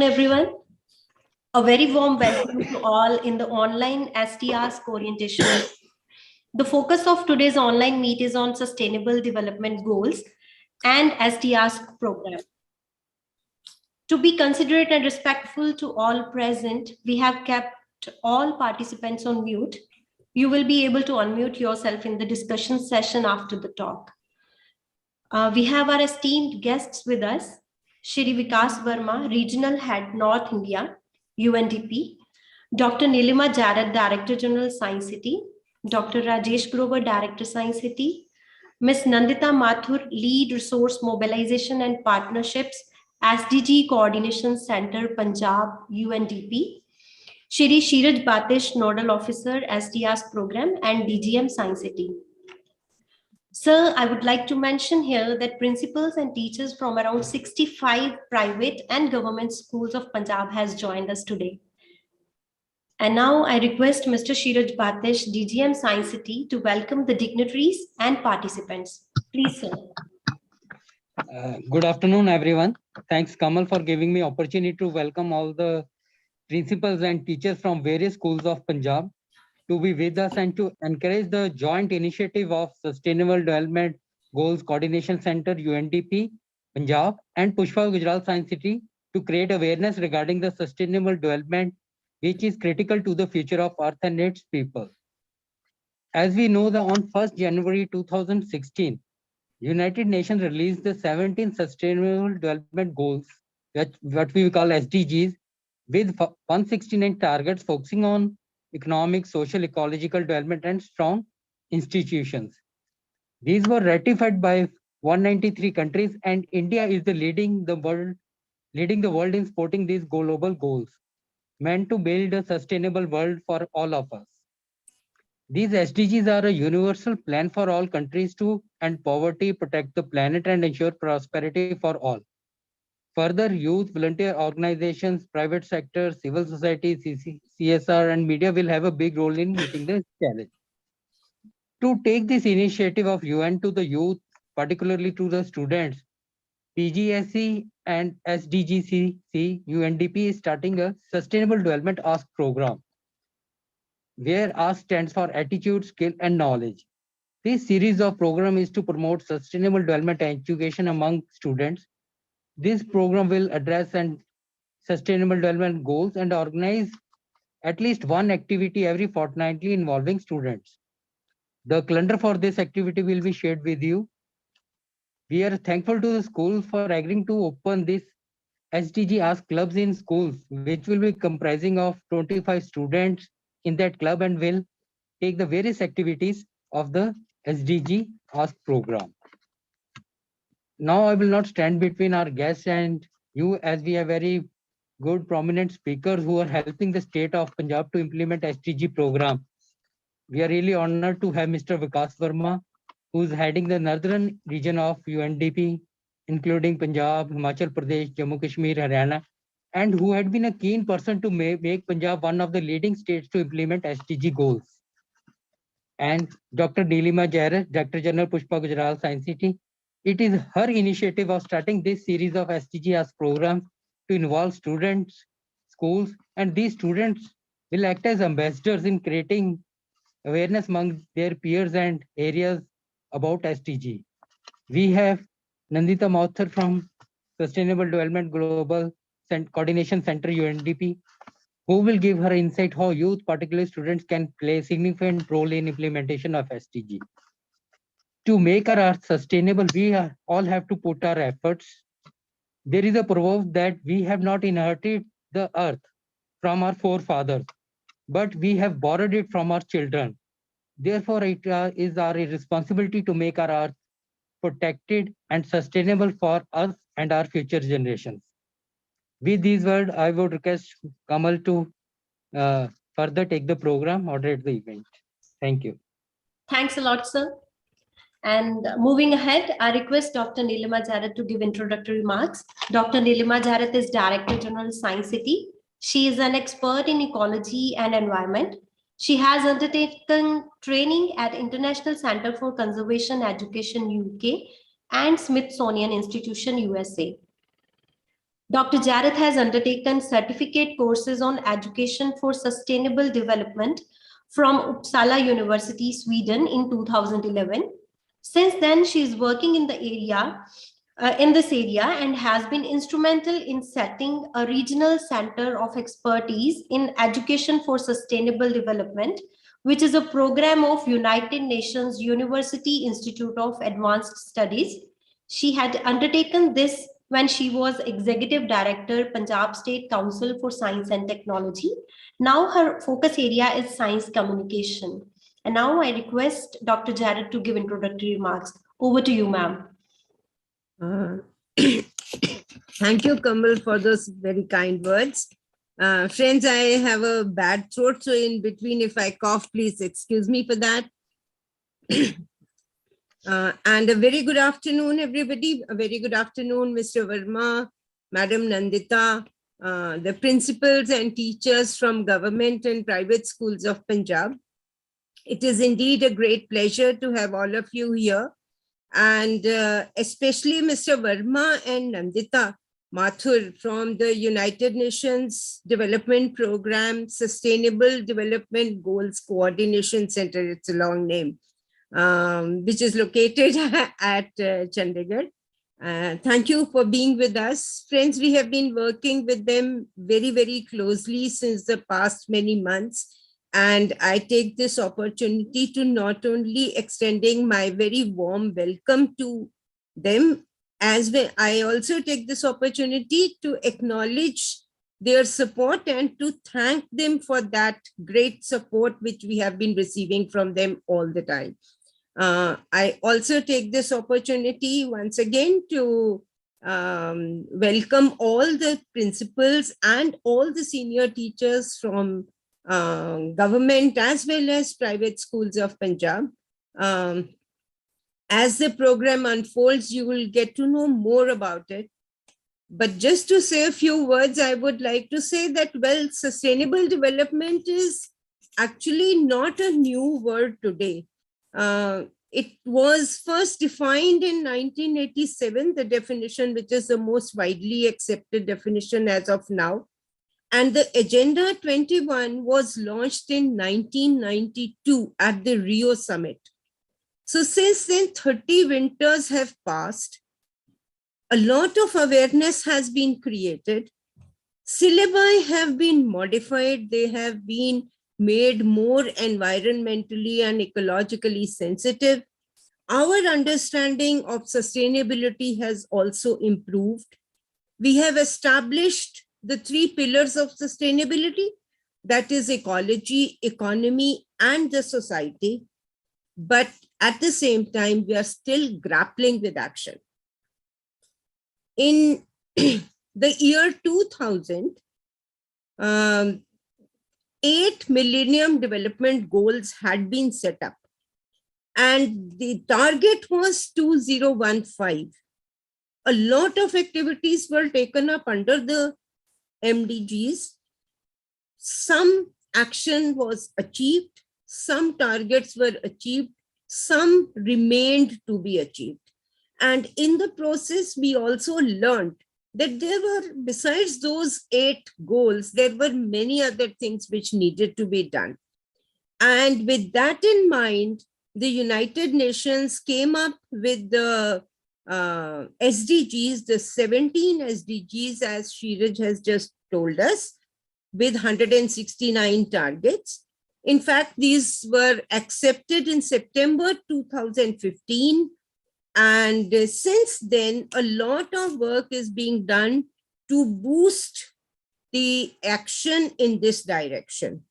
everyone. A very warm welcome to all in the online STR's orientation. The focus of today's online meet is on Sustainable Development Goals and STR's program. To be considerate and respectful to all present, we have kept all participants on mute. You will be able to unmute yourself in the discussion session after the talk. We have our esteemed guests with us. Shri Vikas Verma, Regional Head, North India, UNDP. Dr. Nilima Jarat, Director General, Science City. Dr. Rajesh Grover, Director, Science City. Ms. Nandita Mathur, Lead Resource Mobilization and Partnerships, SDG Coordination Center, Punjab, UNDP. Shri Shiraj Batish, Nodal Officer, SDR's Program and DGM, Science City. Sir, I would like to mention here that principals and teachers from around 65 private and government schools of Punjab has joined us today. And now I request Mr. Shiraj Batish, DGM Science City, to welcome the dignitaries and participants. Please, sir. Good afternoon, everyone. Thanks, Kamal, for giving me opportunity to welcome all the principals and teachers from various schools of Punjab to be with us and to encourage the joint initiative of Sustainable Development Goals Coordination Center, UNDP, Punjab, and Pushpa Gujarat Science City to create awareness regarding the sustainable development, which is critical to the future of Earth and its people. As we know, on 1st January 2016, United Nations released the 17 Sustainable Development Goals, what we call SDGs, with 169 targets focusing on economic, social, ecological development, and strong institutions. These were ratified by 193 countries, and India is leading the world in supporting these global goals, meant to build a sustainable world for all of us. These SDGs are a universal plan for all countries to end poverty, protect the planet, and ensure prosperity for all. Further, youth, volunteer organizations, private sector, civil society, CSR, and media will have a big role in meeting this challenge. To take this initiative of UN to the youth, particularly to the students, PGSC and SDGCC UNDP is starting a Sustainable Development Ask program, where Ask stands for Attitude, Skill, and Knowledge. This series of program is to promote sustainable development and education among students. This program will address and sustainable development goals and organize at least one activity every fortnightly involving students. The calendar for this activity will be shared with you. We are thankful to the schools for agreeing to open this SDG Ask clubs in schools, which will be comprising of 25 students in that club and will take the various activities of the SDG Ask program. Now I will not stand between our guests and you, as we have very good prominent speakers who are helping the state of Punjab to implement SDG program. We are really honored to have Mr. Vikas Verma, who is heading the northern region of UNDP, including Punjab, Himachal Pradesh, Jammu Kashmir, Haryana, and who had been a keen person to make Punjab one of the leading states to implement SDG goals. And Dr. Nilima Jarat, Director General, Pushpa Gujarat Science City. It is her initiative of starting this series of SDGs programs to involve students, schools, and these students will act as ambassadors in creating awareness among their peers and areas about SDG. We have Nandita Mathur from Sustainable Development Global Coordination Center, UNDP, who will give her insight how youth, particularly students, can play a significant role in implementation of SDG. To make our earth sustainable, we all have to put our efforts. There is a proverb that we have not inherited the earth from our forefathers, but we have borrowed it from our children. Therefore, it is our responsibility to make our earth protected and sustainable for us and our future generations. With these words, I would request Kamal to further take the program, moderate the event. Thank you. Thanks a lot, sir. And moving ahead, I request Dr. Nilima Jarat to give introductory remarks. Dr. Nilima Jarat is Director General, Science City. She is an expert in ecology and environment. She has undertaken training at International Center for Conservation Education UK and Smithsonian Institution USA. Dr. Jareth has undertaken certificate courses on education for sustainable development from Uppsala University, Sweden in 2011. Since then, she is working in this area and has been instrumental in setting a regional center of expertise in education for sustainable development, which is a program of United Nations University Institute of Advanced Studies. She had undertaken this when she was Executive Director, Punjab State Council for Science and Technology. Now her focus area is science communication. And now I request Dr. Jared to give introductory remarks. Over to you, ma'am. Thank you, Kamal, for those very kind words. Friends, I have a bad throat, so in between, if I cough, please excuse me for that. And a very good afternoon, everybody. A very good afternoon, Mr. Verma, Madam Nandita, the principals and teachers from government and private schools of Punjab. It is indeed a great pleasure to have all of you here. And especially Mr. Verma and Nandita Mathur from the United Nations Development Program Sustainable Development Goals Coordination Center, it's a long name, which is located at Chandigarh. Thank you for being with us. Friends, we have been working with them very, very closely since the past many months. And I take this opportunity to not only extending my very warm welcome to them, as well, I also take this opportunity to acknowledge their support and to thank them for that great support which we have been receiving from them all the time. I also take this opportunity once again to welcome all the principals and all the senior teachers from government as well as private schools of Punjab. As the program unfolds, you will get to know more about it. But just to say a few words, I would like to say that, well, sustainable development is actually not a new word today. It was first defined in 1987, the definition, which is the most widely accepted definition as of now. And the Agenda 21 was launched in 1992 at the Rio Summit. So since then, 30 winters have passed. A lot of awareness has been created. Syllabi have been modified. They have been made more environmentally and ecologically sensitive. Our understanding of sustainability has also improved. We have established the 3 pillars of sustainability, that is ecology, economy, and the society. But at the same time, we are still grappling with action. In the year 2000, 8 Millennium Development Goals had been set up, and the target was 2015. A lot of activities were taken up under the MDGs. Some action was achieved, some targets were achieved, some remained to be achieved. And in the process, we also learned that there were, besides those 8 goals, there were many other things which needed to be done. And with that in mind, the United Nations came up with the SDGs, the 17 SDGs, as Shiraj has just told us, with 169 targets. In fact, these were accepted in September 2015. And since then, a lot of work is being done to boost the action in this direction.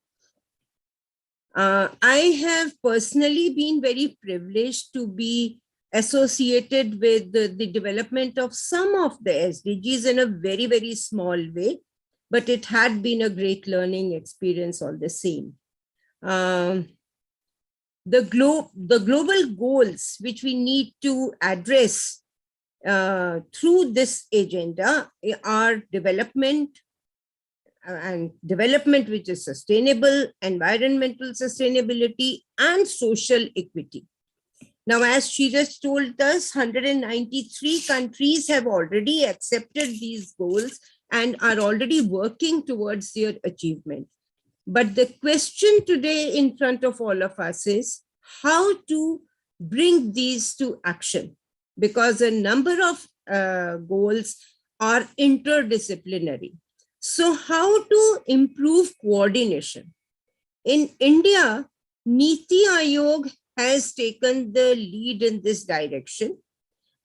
I have personally been very privileged to be associated with the development of some of the SDGs in a very, very small way, but it had been a great learning experience all the same. The global goals which we need to address through this agenda are development, and development which is sustainable, environmental sustainability, and social equity. Now, as Sheeraj told us, 193 countries have already accepted these goals and are already working towards their achievement. But the question today in front of all of us is how to bring these to action, because a number of goals are interdisciplinary. So how to improve coordination? In India, Niti Aayog has taken the lead in this direction,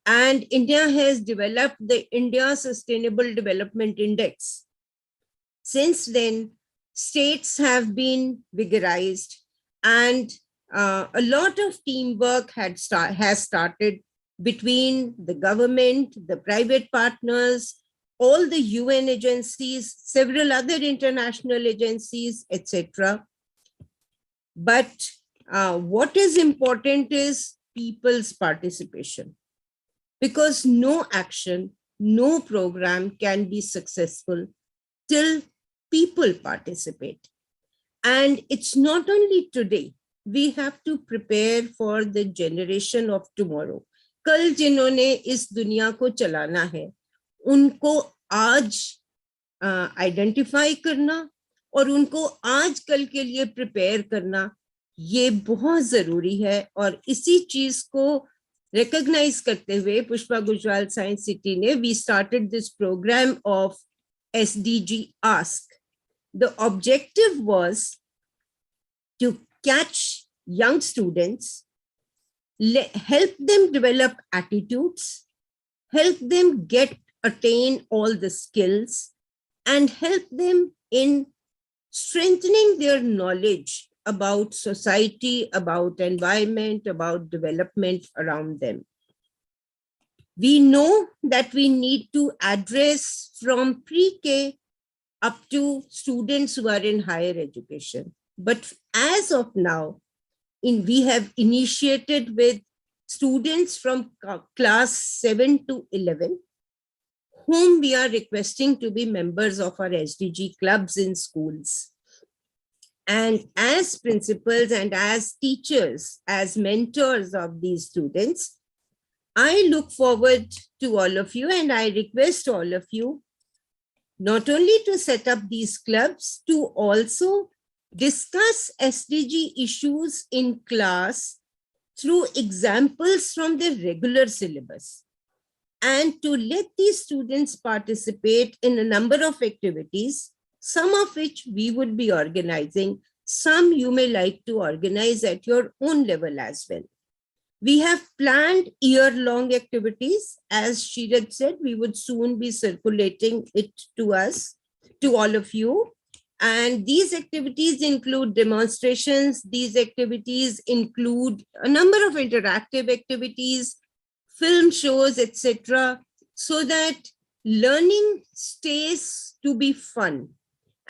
and India has developed the India Sustainable Development Index. Since then, states have been vigorized, and a lot of teamwork has started between the government, the private partners, all the UN agencies, several other international agencies, etc. But what is important is people's participation, because no action, no program can be successful till people participate. And it's not only today, we have to prepare for the generation of tomorrow. कल जिन्होंने इस दुनिया को चलाना है, उनको आज identify करना और उनको आज कल के लिए प्रिपेयर करना, ये बहुत जरूरी है. और इसी चीज को रिकॉग्नाइज करते हुए पुष्पा गुजराल साइंस सिटी ने we started this programme of SDG Ask. The objective was to catch young students, help them develop attitudes, help them attain all the skills, and help them in strengthening their knowledge about society, about environment, about development around them. We know that we need to address from pre-K up to students who are in higher education. But as of now, we have initiated with students from class 7 to 11, whom we are requesting to be members of our SDG clubs in schools. And as principals and as teachers, as mentors of these students, I look forward to all of you, and I request all of you not only to set up these clubs, to also discuss SDG issues in class through examples from the regular syllabus, and to let these students participate in a number of activities, some of which we would be organizing, some you may like to organize at your own level as well. We have planned year-long activities. As Sheeraj said, we would soon be circulating it to us, to all of you. And these activities include demonstrations. These activities include a number of interactive activities, film shows, etc., so that learning stays to be fun.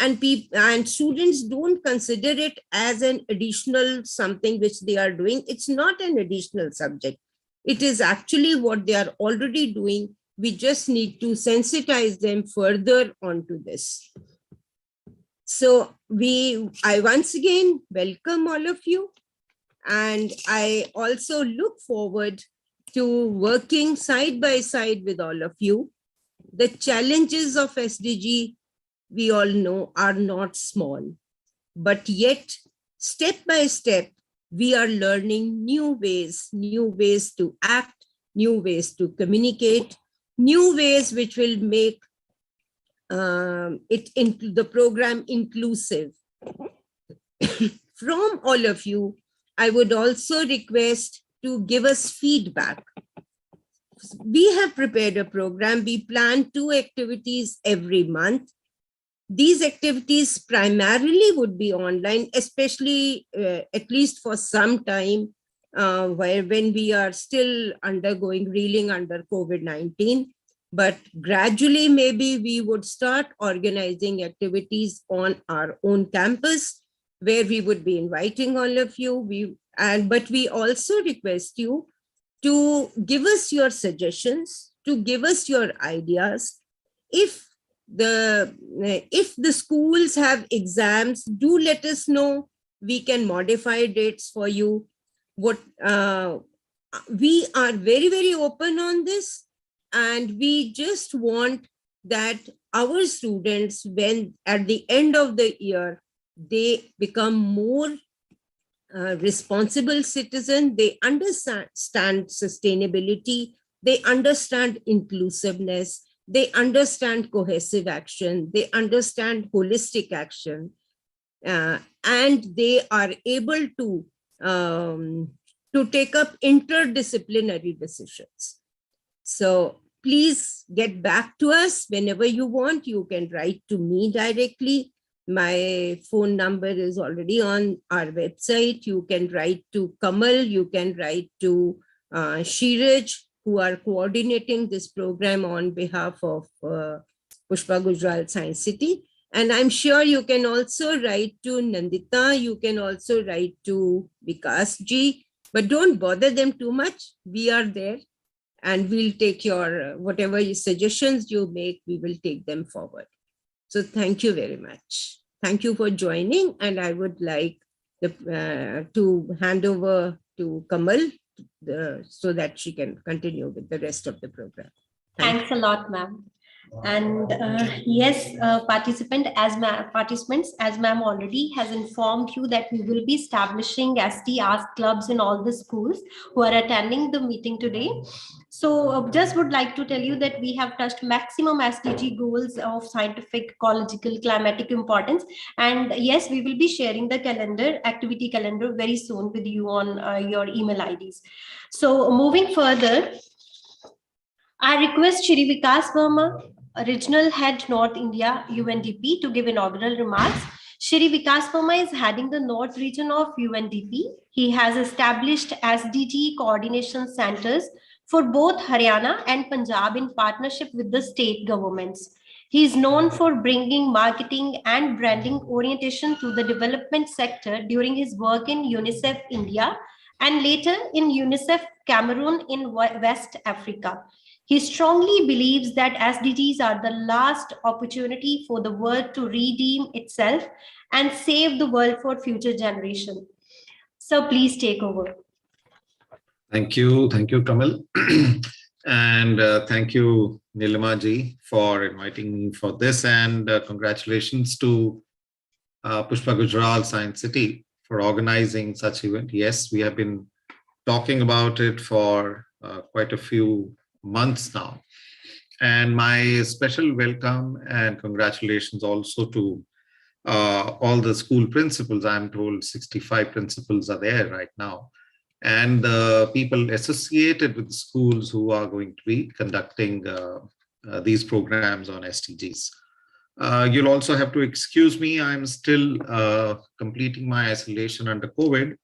And students don't consider it as an additional something which they are doing. It's not an additional subject. It is actually what they are already doing. We just need to sensitize them further onto this. So I once again welcome all of you. And I also look forward to working side by side with all of you. The challenges of SDG, we all know, are not small, but yet step by step, we are learning new ways to act, new ways to communicate, new ways which will make the program inclusive. From all of you, I would also request to give us feedback. We have prepared a program. We plan 2 activities every month. These activities primarily would be online, especially at least for some time, when we are still reeling under COVID-19. But gradually, maybe we would start organizing activities on our own campus, where we would be inviting all of you. But we also request you to give us your suggestions, to give us your ideas. If the schools have exams, do let us know. We can modify dates for you. we are very, very open on this, and we just want that our students, when at the end of the year, they become more responsible citizen, they understand sustainability, they understand inclusiveness, they understand cohesive action, they understand holistic action, and they are able to take up interdisciplinary decisions. So please get back to us whenever you want. You can write to me directly. My phone number is already on our website. You can write to Kamal, you can write to Shiraj, who are coordinating this program on behalf of Pushpa Gujral Science City. And I'm sure you can also write to Nandita, you can also write to Vikas ji, but don't bother them too much. We are there, and we'll take your whatever suggestions you make, we will take them forward. So thank you very much. Thank you for joining, and I would like to hand over to Kamal so that she can continue with the rest of the program. Thanks a lot, ma'am. And yes, participants, as ma'am already has informed you that we will be establishing ST Ask clubs in all the schools who are attending the meeting today. So just would like to tell you that we have touched maximum SDG goals of scientific, ecological, climatic importance. And yes, we will be sharing the calendar, activity calendar very soon with you on your email IDs. So moving further, I request Shri Vikas Verma, Regional Head North India UNDP, to give inaugural remarks. Shri Vikas Verma is heading the North region of UNDP. He has established SDG coordination centers for both Haryana and Punjab in partnership with the state governments. He is known for bringing marketing and branding orientation to the development sector during his work in UNICEF India and later in UNICEF Cameroon in West Africa. He strongly believes that SDGs are the last opportunity for the world to redeem itself and save the world for future generations. So please take over. Thank you, Kamal. And thank you, Nilima ji, for inviting me for this, and congratulations to Pushpa Gujral Science City for organizing such event. Yes, we have been talking about it for quite a few months now. And my special welcome and congratulations also to all the school principals. I'm told 65 principals are there right now, and the people associated with the schools who are going to be conducting these programs on SDGs. You'll also have to excuse me, I'm still completing my isolation under COVID.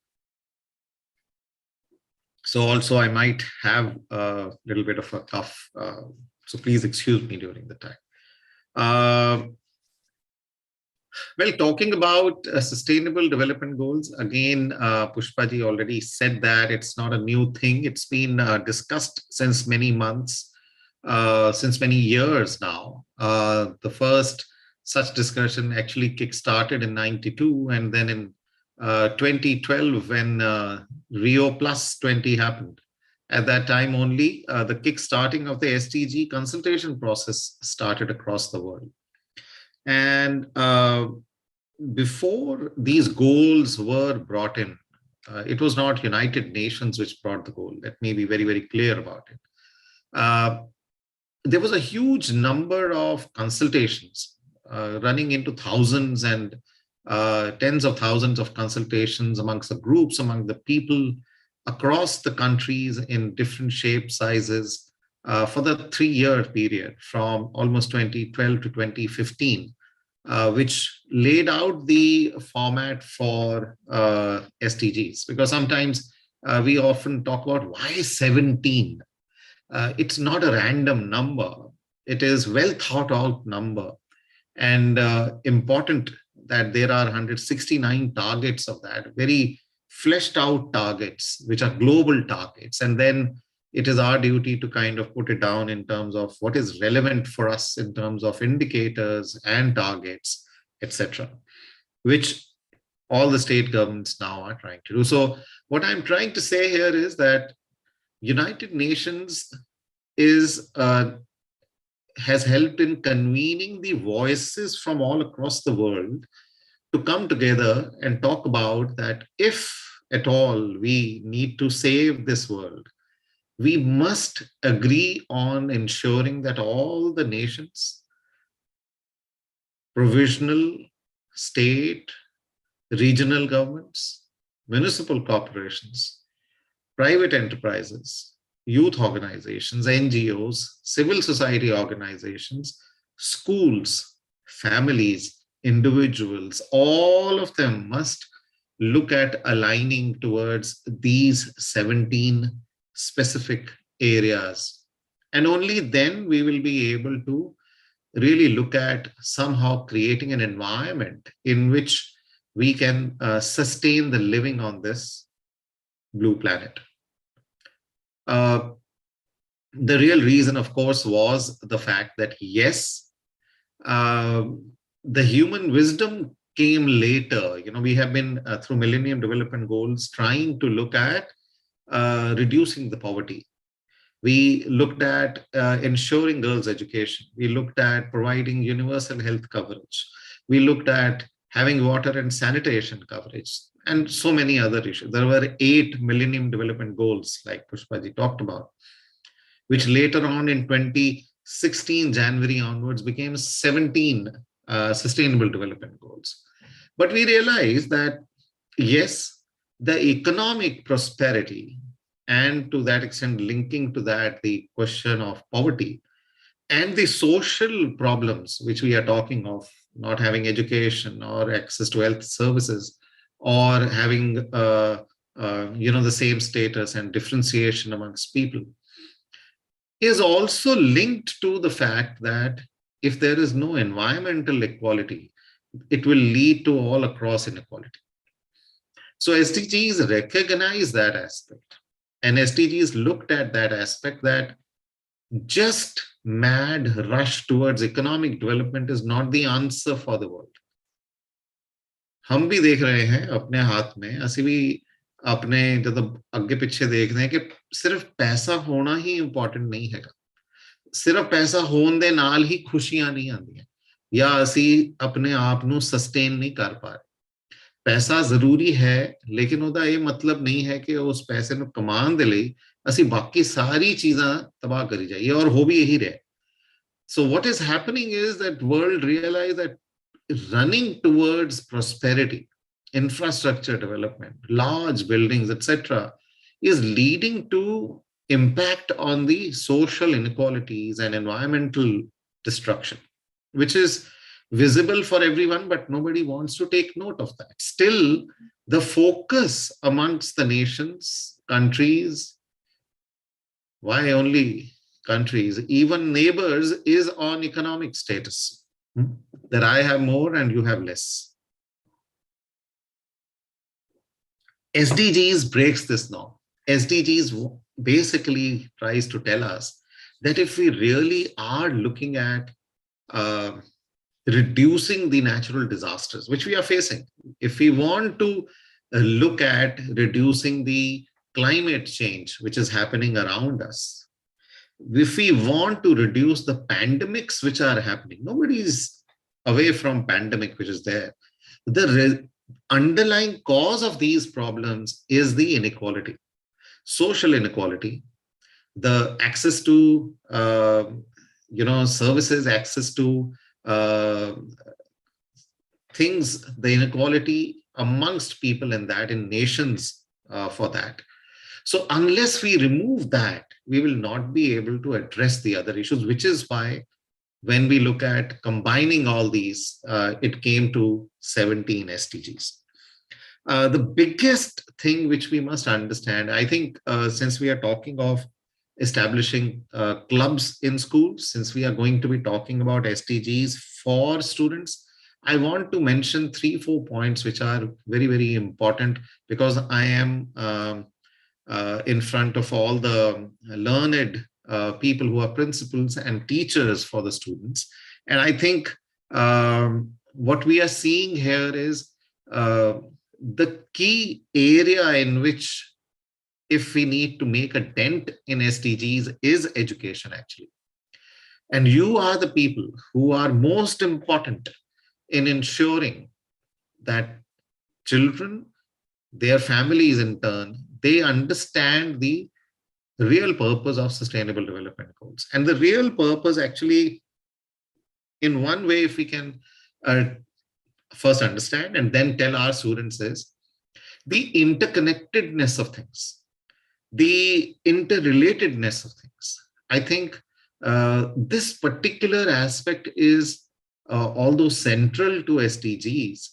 So also I might have a little bit of a cough, so please excuse me during the time. Well, talking about sustainable development goals, again, Pushpa ji already said that it's not a new thing. It's been discussed since many months, since many years now. The first such discussion actually kick-started in '92, and then in 2012 when Rio Plus 20 happened. At that time only, the kick-starting of the SDG consultation process started across the world. And before these goals were brought in, it was not United Nations which brought the goal. Let me be very, very clear about it. There was a huge number of consultations running into thousands and tens of thousands of consultations amongst the groups, among the people across the countries in different shapes, sizes, for the 3-year period from almost 2012 to 2015, which laid out the format for SDGs. Because sometimes we often talk about why 17? It's not a random number. It is well thought out number, and important that there are 169 targets of that, very fleshed out targets, which are global targets. And then it is our duty to kind of put it down in terms of what is relevant for us in terms of indicators and targets, etc., which all the state governments now are trying to do. So what I'm trying to say here is that United Nations has helped in convening the voices from all across the world to come together and talk about that if at all we need to save this world, we must agree on ensuring that all the nations, provisional, state, regional governments, municipal corporations, private enterprises, youth organizations, NGOs, civil society organizations, schools, families, individuals, all of them must look at aligning towards these 17 specific areas. And only then we will be able to really look at somehow creating an environment in which we can sustain the living on this blue planet. The real reason, of course, was the fact that, yes, the human wisdom came later. We have been through Millennium Development Goals trying to look at reducing the poverty. We looked at ensuring girls' education. We looked at providing universal health coverage. We looked at having water and sanitation coverage, and so many other issues. There were 8 Millennium Development Goals, like Pushpaji talked about, which later on in 2016, January onwards, became 17 Sustainable Development Goals. But we realized that, yes, the economic prosperity, and to that extent, linking to that the question of poverty and the social problems, which we are talking of, not having education or access to health services, or having the same status and differentiation amongst people, is also linked to the fact that if there is no environmental equality, it will lead to all across inequality. So SDGs recognize that aspect. And SDGs looked at that aspect, that just mad rush towards economic development is not the answer for the world. हम भी देख रहे हैं अपने हाथ में, ਅਸੀਂ भी अपने जब ਅੱਗੇ ਪਿੱਛੇ ਦੇਖਦੇ ਹਾਂ ਕਿ ਸਿਰਫ ਪੈਸਾ ਹੋਣਾ ਹੀ ਇੰਪੋਰਟੈਂਟ ਨਹੀਂ ਹੈਗਾ। ਸਿਰਫ ਪੈਸਾ ਹੋਣ ਦੇ ਨਾਲ ਹੀ ਖੁਸ਼ੀਆਂ ਨਹੀਂ ਆਉਂਦੀਆਂ, ਜਾਂ ਅਸੀਂ ਆਪਣੇ ਆਪ ਨੂੰ ਸਸਟੇਨ ਨਹੀਂ ਕਰ ਪਾ ਰਹੇ। ਪੈਸਾ ਜ਼ਰੂਰੀ ਹੈ, ਲੇਕਿਨ ਉਹਦਾ ਇਹ ਮਤਲਬ ਨਹੀਂ ਹੈ ਕਿ ਉਸ ਪੈਸੇ ਨੂੰ ਕਮਾਉਣ ਦੇ ਲਈ ਅਸੀਂ ਬਾਕੀ ਸਾਰੀ ਚੀਜ਼ਾਂ ਤਬਾਹ ਕਰੀ ਜਾਈਏ, ਔਰ ਹੋ ਵੀ ਇਹੀ ਰਿਹਾ। So what is happening is that world realize that running towards prosperity, infrastructure development, large buildings, etc., is leading to impact on the social inequalities and environmental destruction, which is visible for everyone, but nobody wants to take note of that. Still, the focus amongst the nations, countries, why only countries, even neighbors, is on economic status. That I have more and you have less. SDGs breaks this norm. SDGs basically tries to tell us that if we really are looking at reducing the natural disasters which we are facing, if we want to look at reducing the climate change which is happening around us, if we want to reduce the pandemics which are happening, nobody is away from pandemic which is there. The underlying cause of these problems is the inequality, social inequality, the access to services, access to things, the inequality amongst people in that, in nations for that. So unless we remove that, we will not be able to address the other issues, which is why when we look at combining all these, it came to 17 SDGs. The biggest thing which we must understand, I think, since we are talking of establishing clubs in schools, since we are going to be talking about SDGs for students, I want to mention 3-4 points which are very, very important, because I am in front of all the learned people who are principals and teachers for the students. And I think what we are seeing here is the key area in which if we need to make a dent in SDGs is education, actually. And you are the people who are most important in ensuring that children, their families in turn, they understand the real purpose of sustainable development goals. And the real purpose, actually, in one way, if we can first understand and then tell our students, is the interconnectedness of things, the interrelatedness of things. I think this particular aspect is, although central to SDGs,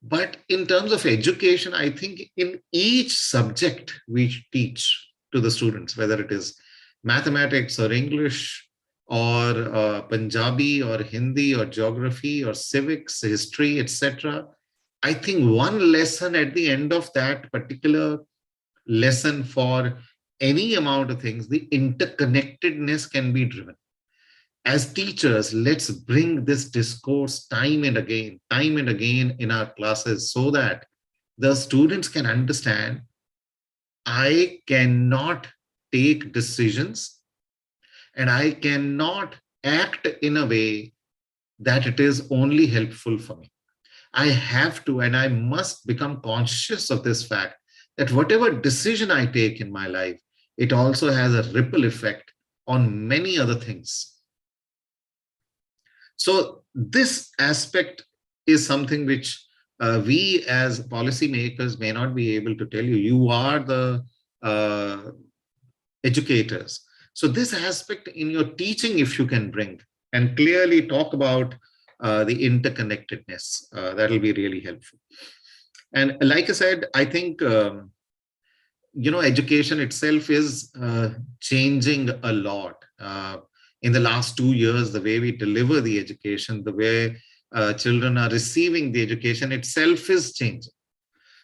but in terms of education, I think in each subject we teach to the students, whether it is mathematics or English or Punjabi or Hindi or geography or civics, history, etc. I think one lesson at the end of that particular lesson for any amount of things, the interconnectedness can be driven. As teachers, let's bring this discourse time and again in our classes so that the students can understand I cannot take decisions and I cannot act in a way that it is only helpful for me. I have to and I must become conscious of this fact that whatever decision I take in my life, it also has a ripple effect on many other things. So this aspect is something which we as policymakers may not be able to tell you. You are the educators. So this aspect in your teaching, if you can bring and clearly talk about the interconnectedness, that will be really helpful. And like I said, I think, education itself is changing a lot. In the last 2 years, the way we deliver the education, the way children are receiving the education itself is changing.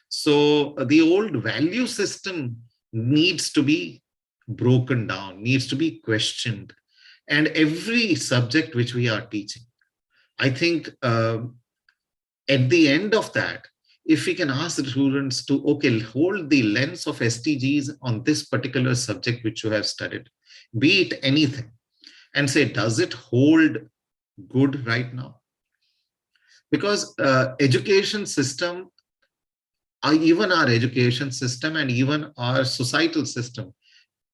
So the old value system needs to be broken down, needs to be questioned. And every subject which we are teaching, I think at the end of that, if we can ask the students to, okay, hold the lens of SDGs on this particular subject which you have studied, be it anything, and say, does it hold good right now? Because education system, even our education system and even our societal system,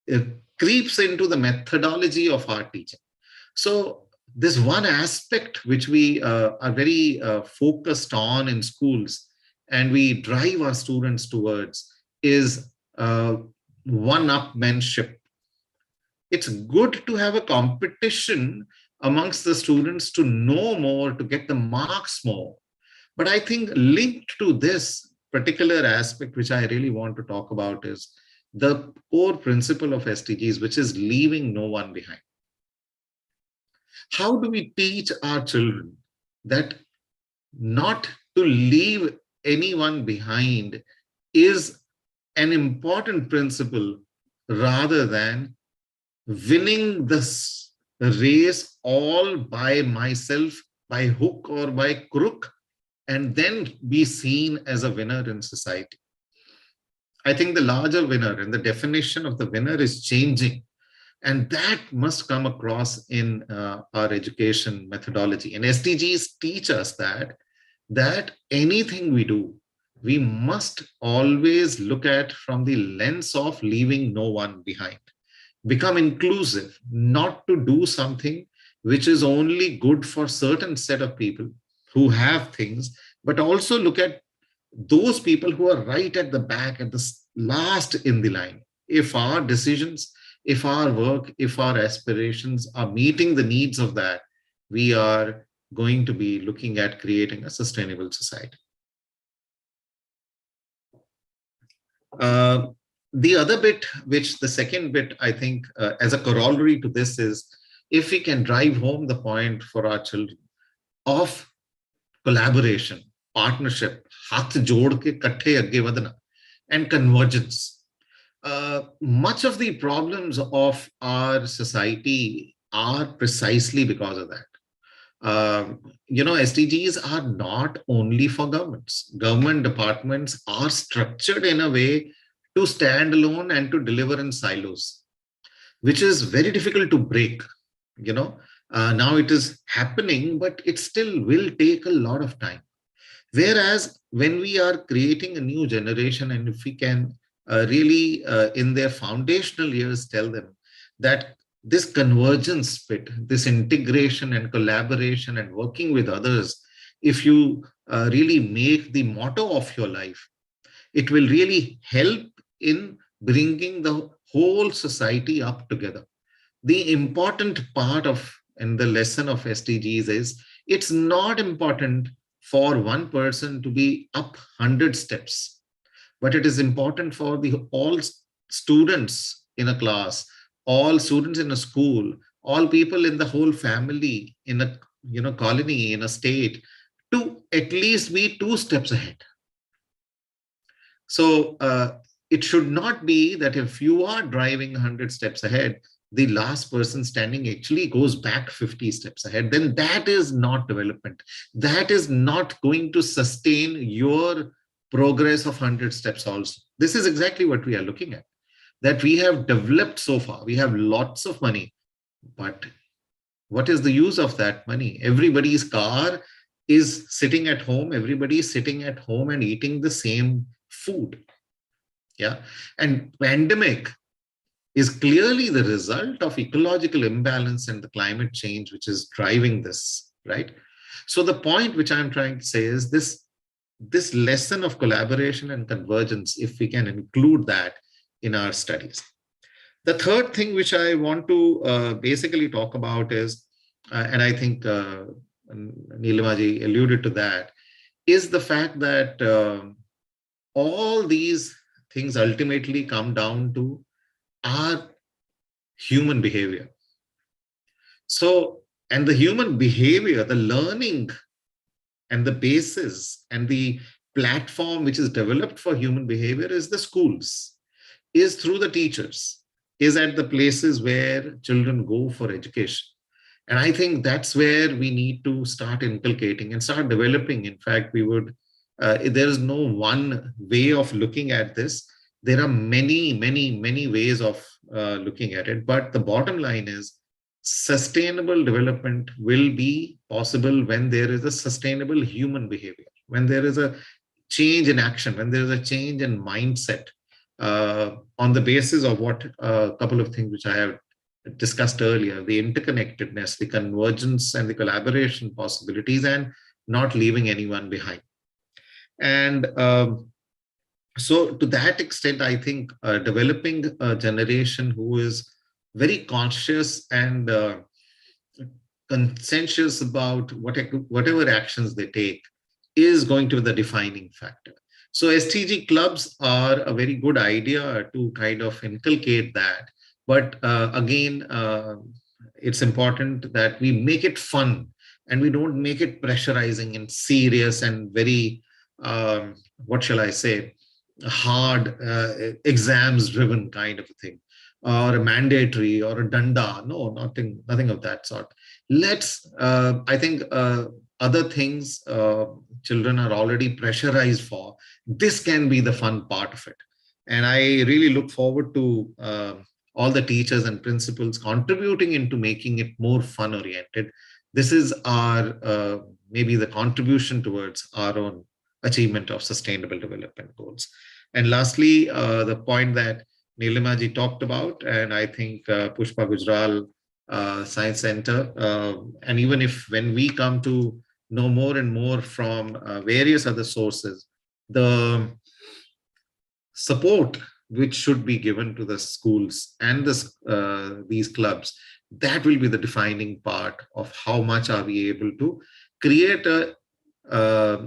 it creeps into the methodology of our teaching. So this one aspect which we are very focused on in schools and we drive our students towards is one-upmanship. It's good to have a competition amongst the students to know more, to get the marks more. But I think linked to this particular aspect, which I really want to talk about, is the core principle of SDGs, which is leaving no one behind. How do we teach our children that not to leave anyone behind is an important principle rather than winning this race all by myself, by hook or by crook, and then be seen as a winner in society? I think the larger winner and the definition of the winner is changing. And that must come across in our education methodology. And SDGs teach us that anything we do, we must always look at from the lens of leaving no one behind. Become inclusive, not to do something which is only good for certain set of people who have things, but also look at those people who are right at the back, at the last in the line. If our decisions, if our work, if our aspirations are meeting the needs of that, we are going to be looking at creating a sustainable society. The other bit, which the second bit, I think, as a corollary to this is, if we can drive home the point for our children of collaboration, partnership, haath jod ke kathe agge vadna, and convergence. Much of the problems of our society are precisely because of that. SDGs are not only for governments. Government departments are structured in a way to stand alone and to deliver in silos, which is very difficult to break. Now it is happening, but it still will take a lot of time. Whereas when we are creating a new generation, and if we can really in their foundational years tell them that this convergence bit, this integration and collaboration and working with others, if you really make the motto of your life, it will really help in bringing the whole society up together. The important part of and the lesson of SDGs is it's not important for one person to be up 100 steps, but it is important for the all students in a class, all students in a school, all people in the whole family, in a colony, in a state, to at least be 2 steps ahead. So it should not be that if you are driving 100 steps ahead, the last person standing actually goes back 50 steps ahead. Then that is not development. That is not going to sustain your progress of 100 steps also. This is exactly what we are looking at, that we have developed so far. We have lots of money, but what is the use of that money? Everybody's car is sitting at home. Everybody is sitting at home and eating the same food. Yeah. And pandemic is clearly the result of ecological imbalance and the climate change, which is driving this, right? So the point which I'm trying to say is this lesson of collaboration and convergence, if we can include that in our studies. The third thing which I want to basically talk about is, and I think Nilima-ji alluded to that, is the fact that all these things ultimately come down to our human behavior. So, and the human behavior, the learning and the basis and the platform which is developed for human behavior is the schools, is through the teachers, is at the places where children go for education. And I think that's where we need to start inculcating and start developing. In fact, we would, there is no one way of looking at this. There are many, many, many ways of looking at it. But the bottom line is sustainable development will be possible when there is a sustainable human behavior, when there is a change in action, when there is a change in mindset on the basis of what a couple of things which I have discussed earlier, the interconnectedness, the convergence and the collaboration possibilities, and not leaving anyone behind. And so to that extent, I think developing a generation who is very conscious and conscientious about whatever actions they take is going to be the defining factor. So SDG clubs are a very good idea to kind of inculcate that. But again, it's important that we make it fun and we don't make it pressurizing and serious and very, what shall I say, hard exams driven kind of a thing, or a mandatory or a danda. No, nothing of that sort. Let's, I think other things children are already pressurized for. This can be the fun part of it. And I really look forward to all the teachers and principals contributing into making it more fun oriented. This is our, maybe the contribution towards our own achievement of sustainable development goals. And lastly, the point that Nilima-ji talked about, and I think Pushpa Gujral Science Center, and even if when we come to know more and more from various other sources, the support which should be given to the schools and these clubs, that will be the defining part of how much are we able to create a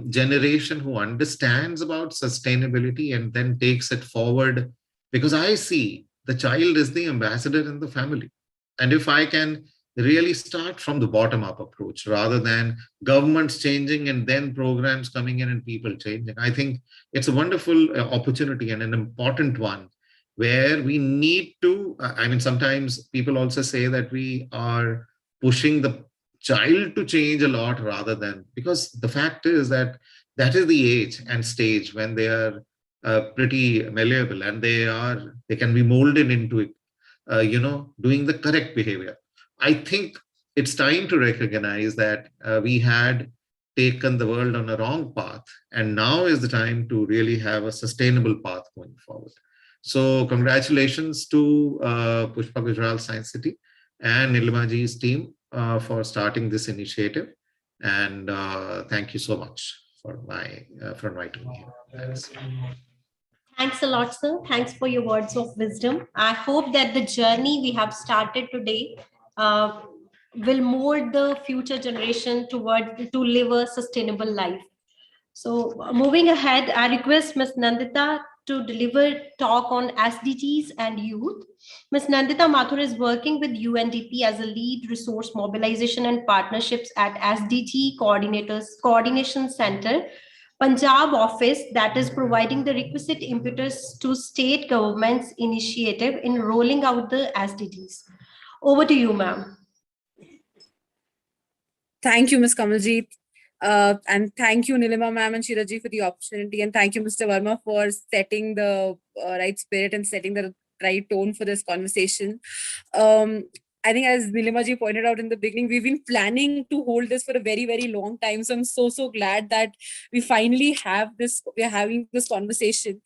generation who understands about sustainability and then takes it forward. Because I see the child is the ambassador in the family. And if I can really start from the bottom up approach rather than governments changing and then programs coming in and people changing, I think it's a wonderful opportunity and an important one where we need to, I mean, sometimes people also say that we are pushing the child to change a lot rather than, because the fact is that that is the age and stage when they are pretty malleable, and they can be molded into it, doing the correct behavior. I think it's time to recognize that we had taken the world on a wrong path, and now is the time to really have a sustainable path going forward. So congratulations to Pushpa Gujaral Science City and Nilimaji's team for starting this initiative. And thank you so much for inviting me here. Thanks. Thanks a lot, sir. Thanks for your words of wisdom. I hope that the journey we have started today will mold the future generation to live a sustainable life. So moving ahead, I request Ms. Nandita to deliver talk on SDGs and youth. Ms. Nandita Mathur is working with UNDP as a lead resource mobilization and partnerships at SDG Coordination Center, Punjab office, that is providing the requisite impetus to state government's initiative in rolling out the SDGs. Over to you, ma'am. Thank you, Ms. Kamaljeet. And thank you, Nilima ma'am and Shiraji, for the opportunity. And thank you, Mr. Verma, for setting the right spirit and setting the right tone for this conversation. I think, as Nilimaji pointed out in the beginning, we've been planning to hold this for a very, very long time. So I'm so glad that we finally have this. We're having this conversation,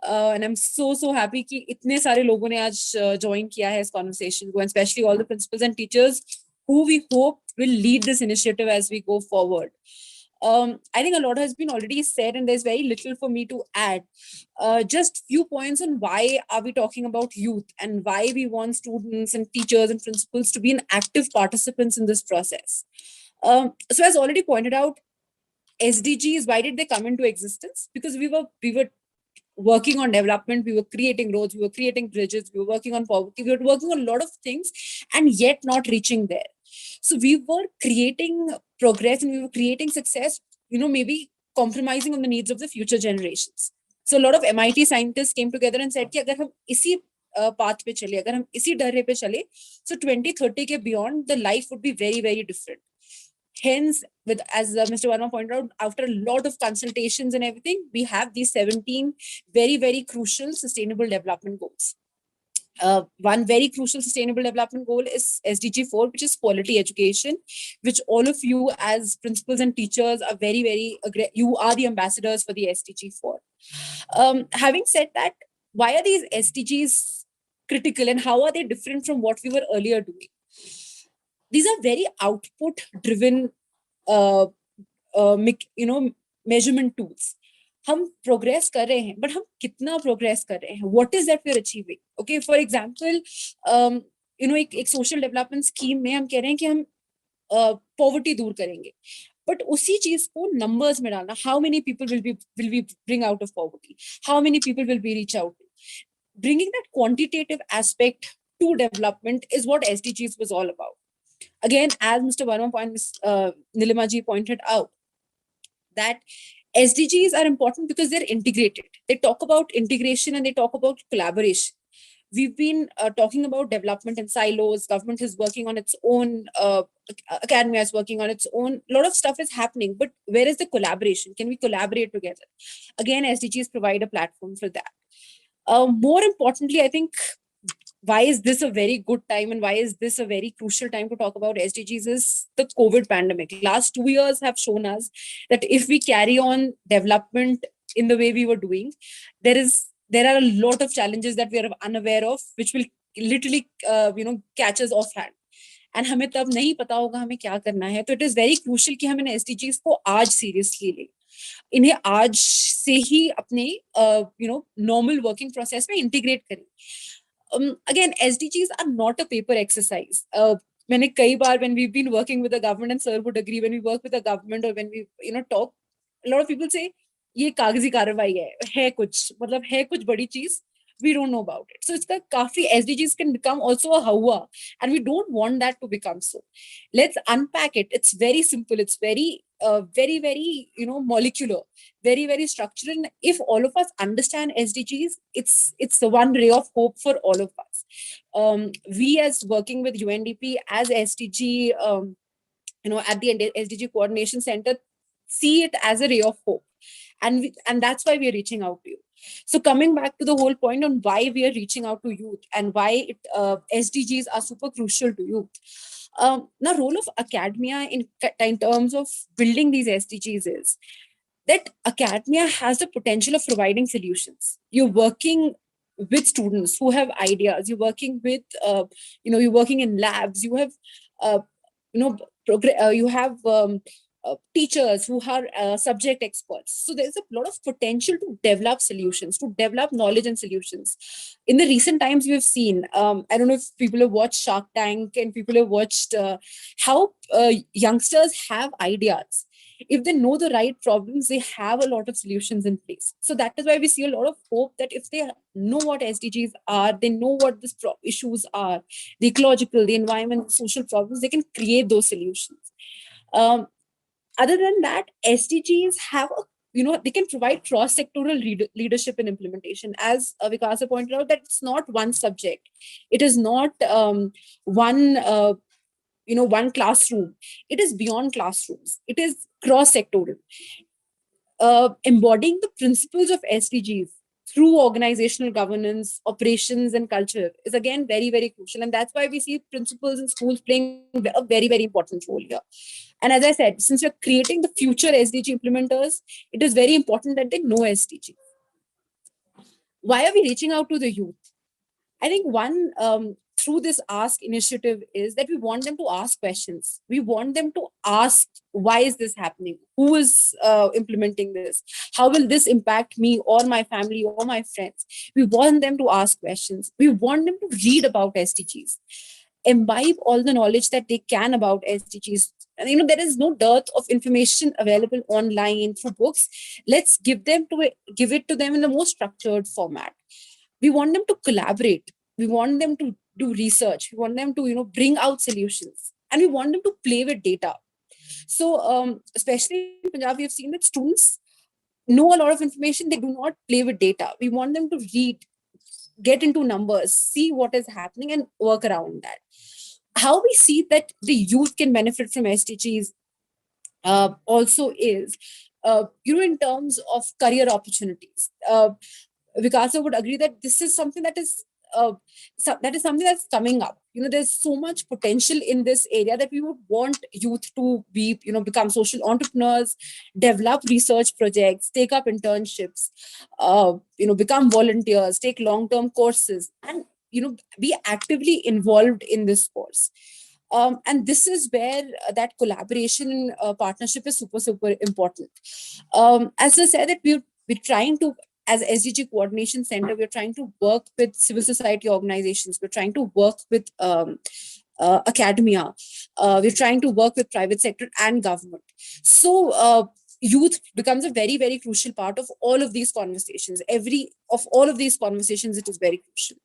and I'm so happy that itne sare logon ne aaj join kiya hai is conversation, and especially all the principals and teachers who we hope will lead this initiative as we go forward. I think a lot has been already said, and there's very little for me to add. Just few points on why are we talking about youth and why we want students and teachers and principals to be an active participants in this process. So as already pointed out, SDGs, why did they come into existence? Because we were working on development, we were creating roads, we were creating bridges, we were working on poverty, we were working on a lot of things, and yet not reaching there. So we were creating progress and we were creating success, maybe compromising on the needs of the future generations. So a lot of MIT scientists came together and said, agar hum isi path pe chale, agar hum isi darre pe chale, so 2030 ke beyond, the life would be very, very different. Hence, as Mr. Verma pointed out, after a lot of consultations and everything, we have these 17 very, very crucial sustainable development goals. One very crucial sustainable development goal is SDG 4, which is quality education, which all of you as principals and teachers are very, very, you are the ambassadors for the SDG 4. Having said that, why are these SDGs critical and how are they different from what we were earlier doing? These are very output driven, measurement tools. हम progress कर रहे हैं, but हम कितना progress कर रहे हैं, what is that we are achieving? Okay, for example, एक सोशल डेवलपमेंट स्कीम में हम कह रहे हैं कि हम पॉवर्टी दूर करेंगे, बट उसी चीज को नंबर्स में डालना, how many people will be bring out of poverty, how many people will be reach out, bringing that quantitative aspect to development is what SDGs was all about. Again, as Mr. Verma and Ms. Nilimaji pointed out, that SDGs are important because they're integrated. They talk about integration and they talk about collaboration. We've been talking about development in silos. Government is working on its own. Academia is working on its own. A lot of stuff is happening, but where is the collaboration? Can we collaborate together? Again, SDGs provide a platform for that. More importantly, I think, why is this a very good time and why is this a very crucial time to talk about SDGs is the COVID pandemic. Last 2 years have shown us that if we carry on development in the way we were doing, there are a lot of challenges that we are unaware of, which will literally catch us off hand. And हमें तब नहीं पता होगा हमें क्या करना है. तो it is very crucial कि हम इन SDGs को आज seriously लें. इन्हें आज से ही अपने normal working process में integrate करें. Again, SDGs are not a paper exercise. मैंने कई बार, when we've been working with the government, and sir would agree, when we work with the government or when we talk, a lot of people say ये कागजी कार्रवाई है कुछ, मतलब है कुछ बड़ी चीज, we don't know about it. So it's काफी SDGs can become also a hawa, and we don't want that to become so. Let's unpack it. It's very simple. It's very very molecular, very, very structured. And if all of us understand SDGs, it's the one ray of hope for all of us. We, as working with UNDP as SDG, at the SDG Coordination Center, see it as a ray of hope. And that's why we are reaching out to you. So coming back to the whole point on why we are reaching out to youth and why SDGs are super crucial to youth. The role of academia in terms of building these SDGs is that academia has the potential of providing solutions. You're working with students who have ideas. You're working with, you're working in labs. You have, you know, you have teachers who are subject experts. So there's a lot of potential to develop solutions, to develop knowledge and solutions. In the recent times, we have seen, I don't know if people have watched Shark Tank and people have watched how youngsters have ideas. If they know the right problems, they have a lot of solutions in place. So that is why we see a lot of hope that if they know what SDGs are, they know what these issues are, the ecological, the environment, social problems, they can create those solutions. Other than that, SDGs have they can provide cross-sectoral leadership and implementation. As Vikasa pointed out, that it's not one subject. It is not one classroom. It is beyond classrooms. It is cross-sectoral. Embodying the principles of SDGs through organizational governance, operations, and culture is again very, very crucial. And that's why we see principals in schools playing a very, very important role here. And as I said, since we're creating the future SDG implementers, it is very important that they know SDG. Why are we reaching out to the youth? I think one, through this Ask initiative is that we want them to ask questions. We want them to ask, why is this happening? Who is implementing this? How will this impact me or my family or my friends? We want them to ask questions. We want them to read about SDGs, imbibe all the knowledge that they can about SDGs. And there is no dearth of information available online through books. Let's give it to them in the most structured format. We want them to collaborate. We want them to do research. We want them to, bring out solutions. And we want them to play with data. So especially in Punjab, we have seen that students know a lot of information. They do not play with data. We want them to read, get into numbers, see what is happening and work around that. How we see that the youth can benefit from SDGs also is, in terms of career opportunities. Vikasa would agree that this is something that is something that's coming up. There's so much potential in this area that we would want youth to be, become social entrepreneurs, develop research projects, take up internships, become volunteers, take long-term courses, and be actively involved in this course. And this is where that collaboration partnership is super, super important. As I said, that we're trying to, as SDG Coordination Center, we're trying to work with civil society organizations. We're trying to work with academia. We're trying to work with private sector and government. So youth becomes a very, very crucial part of all of these conversations. All of these conversations, it is very crucial.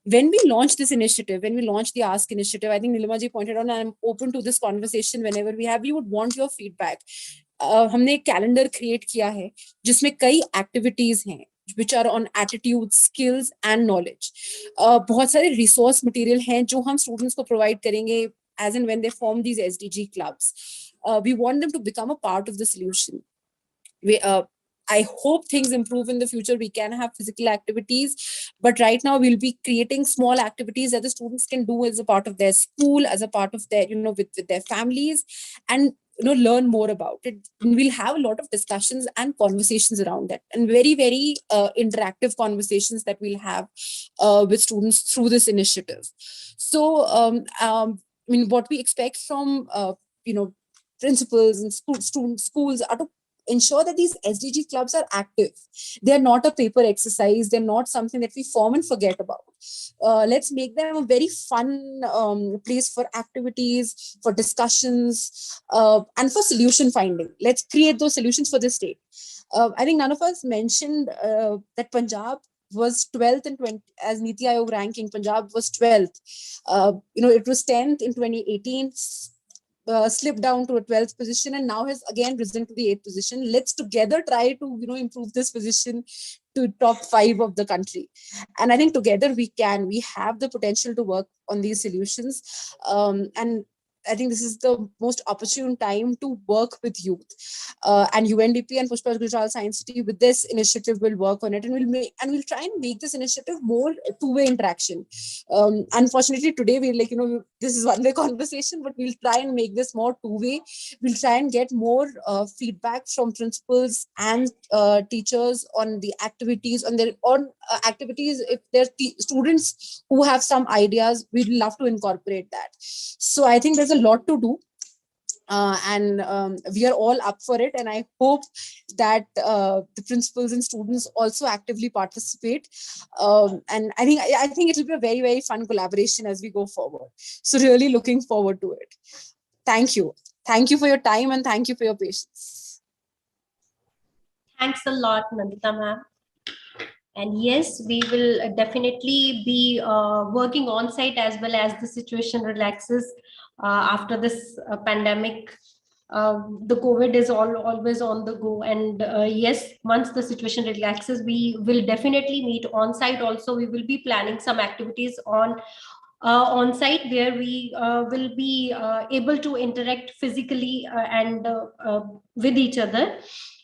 When we launched this initiative, when we launched the Ask initiative, I think Nilima ji pointed out, and I'm open to this conversation whenever we would want your feedback. हमने एक calendar create किया है जिसमें कई activities हैं which are on attitude, skills and knowledge. बहुत सारे resource material हैं जो हम students को provide करेंगे as and when they form these SDG clubs. We want them to become a part of the solution. I hope things improve in the future. We can have physical activities, but right now we'll be creating small activities that the students can do as a part of their school, as a part of their, with their families, and learn more about it. We'll have a lot of discussions and conversations around that, and very, very interactive conversations that we'll have with students through this initiative. So, what we expect from principals and schools are to ensure that these SDG clubs are active. They're not a paper exercise. They're not something that we form and forget about. Let's make them a very fun place for activities, for discussions, and for solution finding. Let's create those solutions for the state. I think none of us mentioned that Punjab was 12th in 20, as Niti Aayog ranking, Punjab was 12th. It was 10th in 2018, slipped down to a 12th position, and now has again risen to the 8th position. Let's together try to improve this position to top 5 of the country. And I think together we have the potential to work on these solutions. And I think this is the most opportune time to work with youth. And UNDP and Pushpa Gujarat Science City with this initiative will work on it, and we'll try and make this initiative more two-way interaction. Unfortunately, today we're like, this is one-way conversation, but we'll try and make this more two-way. We'll try and get more feedback from principals and teachers on the activities, activities. If there's students who have some ideas, we'd love to incorporate that. So I think there's a lot to do. And we are all up for it, and I hope that the principals and students also actively participate. And I think it will be a very, very fun collaboration as we go forward. So really looking forward to it. Thank you for your time, and thank you for your patience. Thanks a lot, Nandita ma'am. And yes, we will definitely be working on site as well as the situation relaxes after this pandemic. The COVID is always on the go. And yes, once the situation relaxes, we will definitely meet on site. Also, we will be planning some activities on site where we will be able to interact physically and with each other.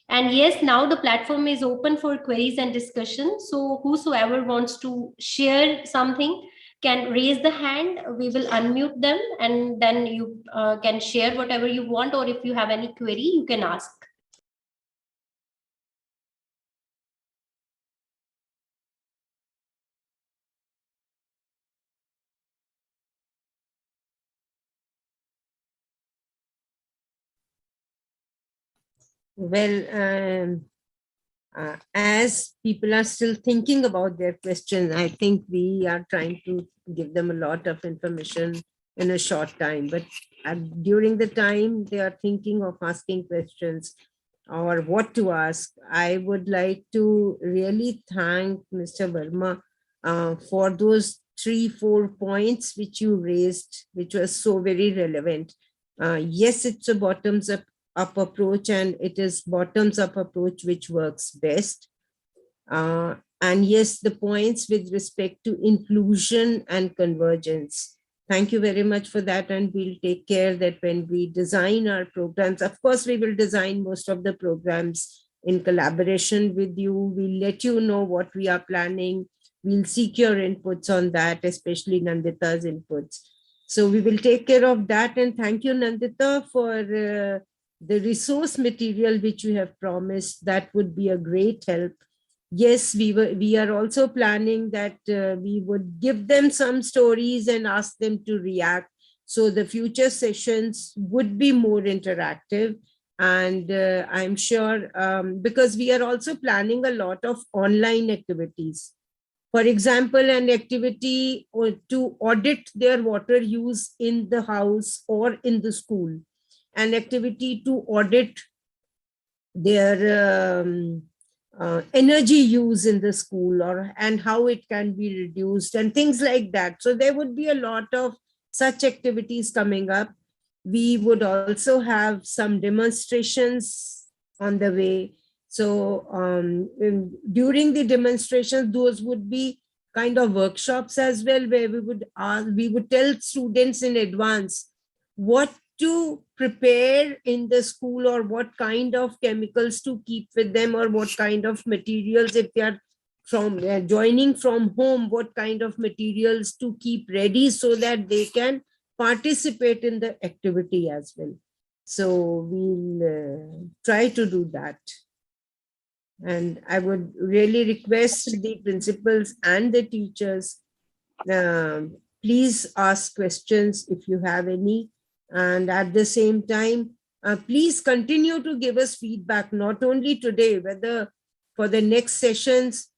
And yes, now the platform is open for queries and discussion. So whosoever wants to share something can raise the hand. We will unmute them, and then you can share whatever you want, or if you have any query, you can ask. Well, as people are still thinking about their questions, I think we are trying to give them a lot of information in a short time. But during the time they are thinking of asking questions or what to ask, I would like to really thank Mr. Verma for those 3-4 points which you raised, which was so very relevant. Yes, it's a bottoms up approach, and it is bottoms up approach which works best. And yes, the points with respect to inclusion and convergence. Thank you very much for that. And we'll take care that when we design our programs, of course, we will design most of the programs in collaboration with you. We'll let you know what we are planning. We'll seek your inputs on that, especially Nandita's inputs. So we will take care of that. And thank you, Nandita, for the resource material which you have promised. That would be a great help. Yes, we are also planning that we would give them some stories and ask them to react. So the future sessions would be more interactive. And I'm sure because we are also planning a lot of online activities. For example, an activity to audit their water use in the house or in the school. An activity to audit their energy use in the school, and how it can be reduced and things like that. So there would be a lot of such activities coming up. We would also have some demonstrations on the way. So during the demonstrations, those would be kind of workshops as well, where we would tell students in advance what to prepare in the school, or what kind of chemicals to keep with them, or what kind of materials, if they are joining from home, what kind of materials to keep ready so that they can participate in the activity as well. So we'll try to do that. And I would really request the principals and the teachers, please ask questions if you have any. And at the same time, please continue to give us feedback, not only today, whether for the next sessions,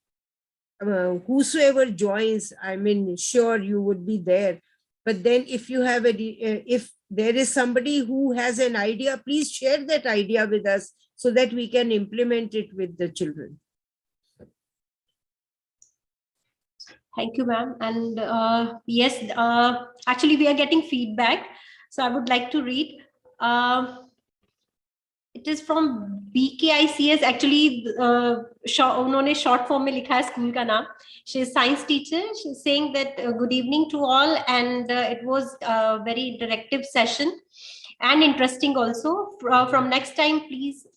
whosoever joins, I mean, sure you would be there. But then if you have if there is somebody who has an idea, please share that idea with us so that we can implement it with the children. Thank you, ma'am. And yes, actually we are getting feedback. So I would like to read. It is from BKICS. Actually, उन्होंने short form में लिखा है school का नाम. She is science teacher. She is saying that good evening to all, and it was a very interactive session and interesting also. From next time, please.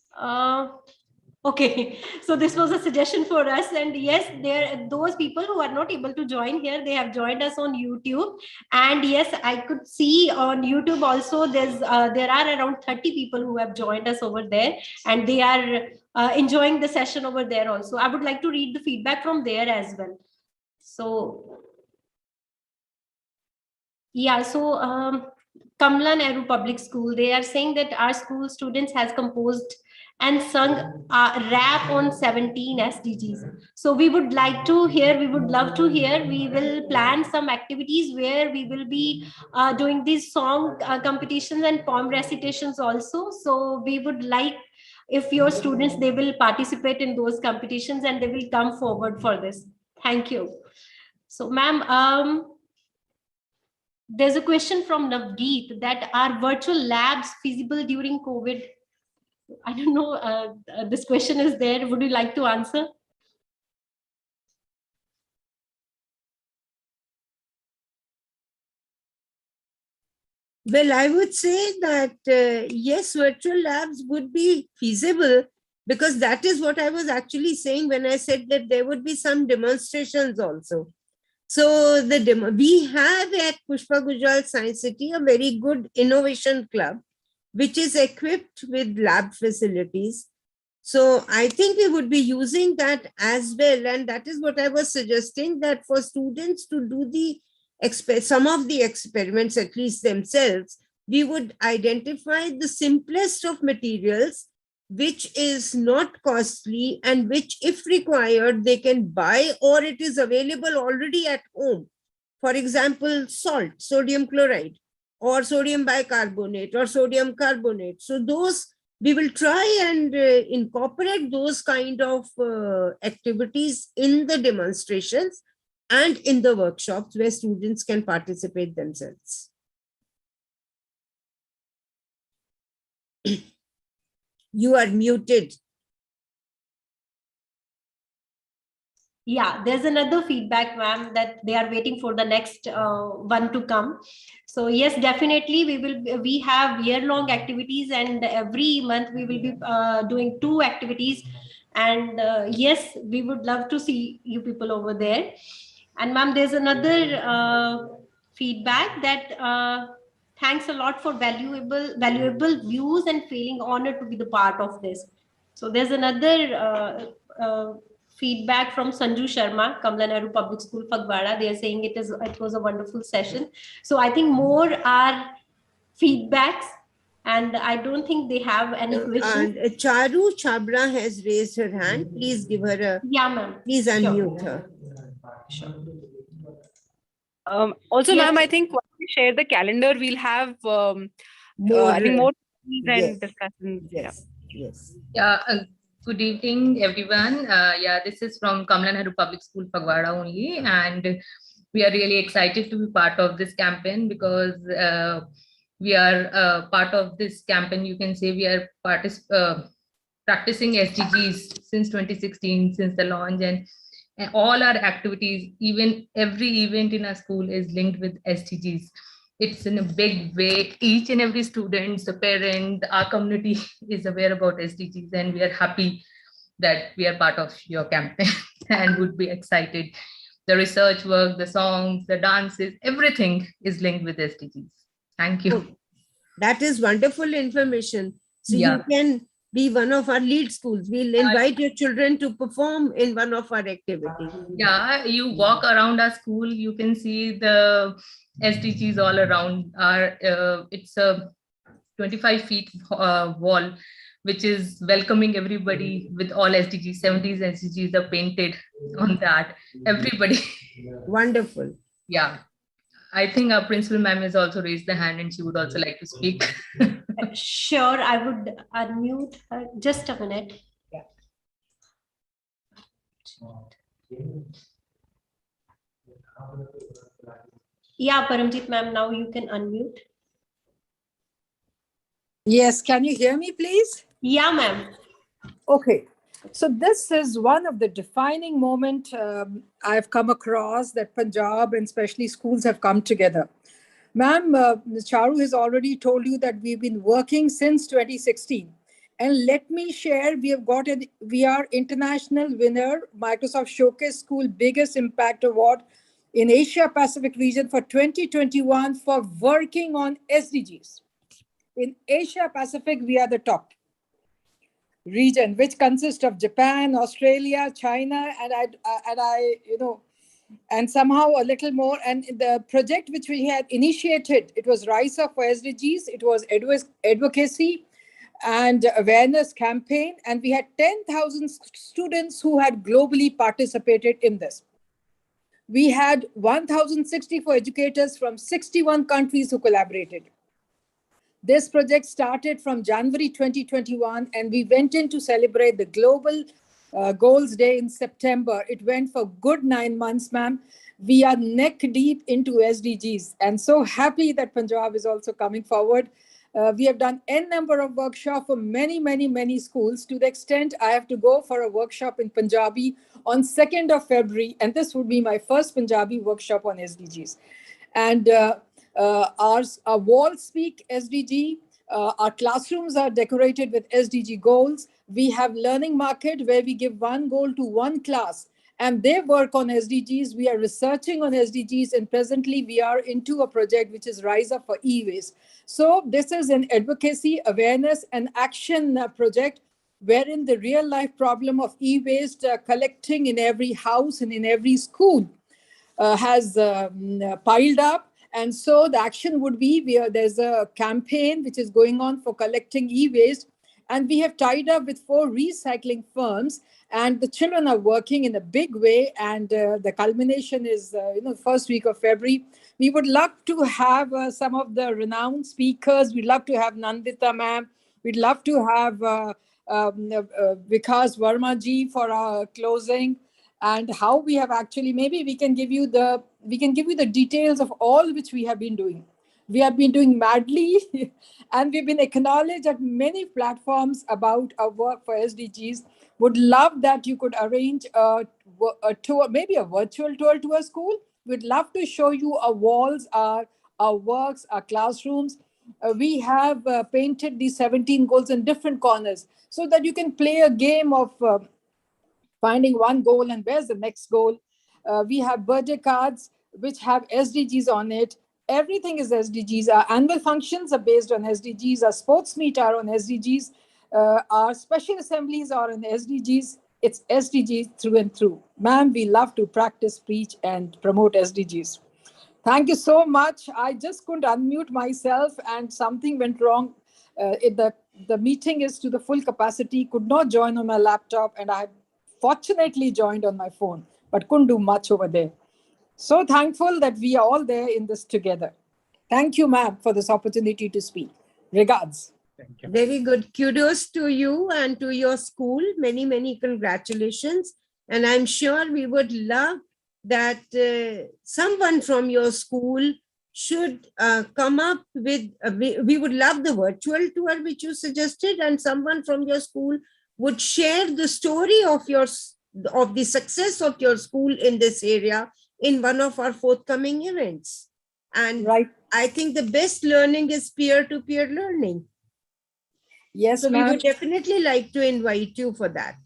Okay, so this was a suggestion for us, and yes, there those people who are not able to join here, they have joined us on YouTube, and yes, I could see on YouTube also there are around 30 people who have joined us over there, and they are enjoying the session over there also. I would like to read the feedback from there as well. So yeah, so Kamla Nehru Public School, they are saying that our school students has composed and sung rap on 17 SDGs. So we would like to hear, we would love to hear, we will plan some activities where we will be doing these song competitions and poem recitations also. So we would like, if your students, they will participate in those competitions and they will come forward for this. Thank you. So ma'am, there's a question from Navdeep that are virtual labs feasible during COVID? I don't know. This question is there. Would you like to answer? Well, I would say that yes, virtual labs would be feasible, because that is what I was actually saying when I said that there would be some demonstrations also. So we have at Pushpa Gujral Science City a very good innovation club, which is equipped with lab facilities. So I think we would be using that as well. And that is what I was suggesting, that for students to do some of the experiments, at least themselves, we would identify the simplest of materials, which is not costly and which, if required, they can buy, or it is available already at home. For example, salt, sodium chloride, or sodium bicarbonate, or sodium carbonate. So those, we will try and incorporate those kind of activities in the demonstrations and in the workshops where students can participate themselves. You are muted. Yeah, there's another feedback, ma'am, that they are waiting for the next one to come. So yes, definitely we have year-long activities, and every month we will be doing 2 activities. And yes, we would love to see you people over there. And ma'am, there's another feedback that thanks a lot for valuable views and feeling honored to be the part of this. So there's another feedback from Sanju Sharma, Kamla Nehru Public School, Phagwara. They are saying it was a wonderful session. So I think more are feedbacks, and I don't think they have any questions. And Charu Chabra has raised her hand. Please give her a, yeah, ma'am. Please unmute her. Sure. Also, Yes. ma'am, I think once we share the calendar, we'll have More, I think more yes, and discussions. yes, yes. Yeah, good evening, everyone. Yeah, this is from Kamla Nehru Public School, Phagwara only, and we are really excited to be part of this campaign, because we are part of this campaign. You can say we are practicing SDGs since 2016, since the launch, and all our activities, even every event in our school is linked with SDGs. It's in a big way. Each and every student, the parent, our community is aware about SDGs, and we are happy that we are part of your campaign and would be excited. The research work, the songs, the dances, everything is linked with SDGs. Thank you. Oh, that is wonderful information. So Yeah. you can be one of our lead schools. We'll invite your children to perform in one of our activities. Yeah, you walk around our school, you can see the SDGs all around. It's a 25 feet wall, which is welcoming everybody with all SDGs. 70s SDGs are painted on that. Everybody. Wonderful. Yeah. I think our principal ma'am has also raised the hand, and she would also like to speak. Sure, I would unmute her. Just a minute. Yeah, Paramjit ma'am, now you can unmute. Yes, can you hear me, please? Yeah, ma'am. Okay. So this is one of the defining moment I've come across, that Punjab and especially schools have come together. Ma'am, Charu has already told you that we've been working since 2016. And let me share, we are international winner, Microsoft Showcase School Biggest Impact Award in Asia Pacific region for 2021 for working on SDGs. In Asia Pacific, we are the top region, which consists of Japan, Australia, China, and somehow a little more. And the project which we had initiated, it was Rise Up for SDGs. It was advocacy and awareness campaign. And we had 10,000 students who had globally participated in this. We had 1,064 educators from 61 countries who collaborated. This project started from January 2021, and we went in to celebrate the Global Goals Day in September. It went for good 9 months, ma'am. We are neck deep into SDGs, and so happy that Punjab is also coming forward. We have done N number of workshops for many schools, to the extent I have to go for a workshop in Punjabi on 2nd of February, and this would be my first Punjabi workshop on SDGs. And our walls speak SDG. Our classrooms are decorated with SDG goals. We have learning market where we give one goal to one class and they work on SDGs. We are researching on SDGs, and presently we are into a project which is Rise Up for E-Waste. So this is an advocacy, awareness and action project wherein the real life problem of e-waste collecting in every house and in every school has piled up. And so the action would be, there's a campaign which is going on for collecting e-waste, and we have tied up with 4 recycling firms, and the children are working in a big way, and the culmination is first week of February. We would love to have some of the renowned speakers. We'd love to have Nandita ma'am. We'd love to have Vikas Verma ji for our closing. And how we have actually, maybe we can give you the details of all which we have been doing. We have been doing madly, and we've been acknowledged at many platforms about our work for SDGs. Would love that you could arrange a tour, maybe a virtual tour to a school. We'd love to show you our walls, our works, our classrooms. We have painted these 17 goals in different corners so that you can play a game of finding one goal and where's the next goal. We have birthday cards which have SDGs on it. Everything is SDGs. Our annual functions are based on SDGs. Our sports meet are on SDGs. Our special assemblies are on SDGs. It's SDGs through and through. Ma'am, we love to practice, preach, and promote SDGs. Thank you so much. I just couldn't unmute myself and something went wrong. The meeting is to the full capacity, could not join on my laptop, and I fortunately joined on my phone, but couldn't do much over there. So thankful that we are all there in this together. Thank you, ma'am, for this opportunity to speak. Regards. Thank you. Very good. Kudos to you and to your school. Many congratulations. And I'm sure we would love that someone from your school should come up with, we would love the virtual tour which you suggested, and someone from your school would share the story of the success of your school in this area in one of our forthcoming events. And right. I think the best learning is peer-to-peer learning. Yes, so ma'am. we would definitely like to invite you for that.